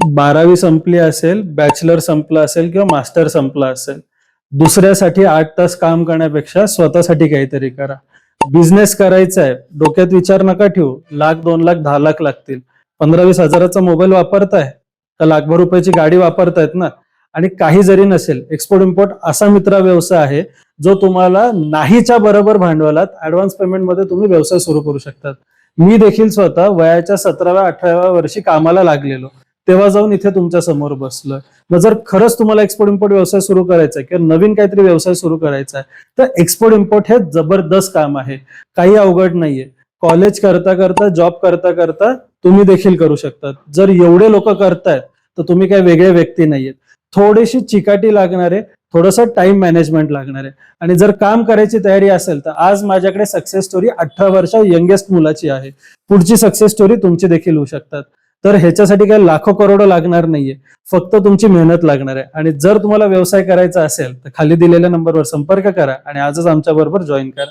12वी संपली असेल, बॅचलर संपला असेल किंवा मास्टर संपला असेल, दुसऱ्यासाठी 8 तास काम करण्यापेक्षा स्वतःसाठी काहीतरी करा. बिझनेस करायचा आहे, डोक्यात विचार नका ठेवू 1,00,000, 2,00,000, 10,00,000 लागतील. 15-20 हजाराचा मोबाईल वापरताय तर लाखभर रुपयाची गाडी वापरतायत ना. आणि काही जरी नसेल, एक्सपोर्ट इम्पोर्ट असा मित्र व्यवसाय आहे जो तुम्हाला नाहीच्या बरोबर भांडवलात ऍडव्हान्स पेमेंट मध्ये तुम्ही व्यवसाय सुरू करू शकतात. मी देखील स्वतः वयाच्या 17व्या-18व्या वर्षी कामाला लागलेलो, तेव्हा जाऊन इथे तुमच्या समोर बसलोय. मग जर खरंच तुम्हाला एक्सपोर्ट इम्पोर्ट व्यवसाय सुरू करायचा आहे किंवा नवीन काहीतरी व्यवसाय सुरू करायचा आहे, तर एक्सपोर्ट इम्पोर्ट हे जबरदस्त काम आहे, काही अवघड नाहीये. कॉलेज करता करता, जॉब करता करता तुम्ही देखील करू शकतात. जर एवढे लोक करतायत तर तुम्ही काही वेगळे व्यक्ती नाहीयेत. थोडीशी चिकाटी लागणार आहे, थोडंसं टाइम मॅनेजमेंट लागणार आहे. आणि जर काम करायची तयारी असेल तर आज माझ्याकडे सक्सेस स्टोरी 18 वर्ष यंगेस्ट मुलाची आहे. पुढची सक्सेस स्टोरी तुमची देखील होऊ शकतात. तर ह्याच्यासाठी काही लाखो करोडो लागणार नाहीये, फक्त तुमची मेहनत लागणार आहे. आणि जर तुम्हाला व्यवसाय करायचा असेल तर खाली दिलेल्या नंबरवर संपर्क करा आणि आजच आमच्या बरोबर जॉईन करा.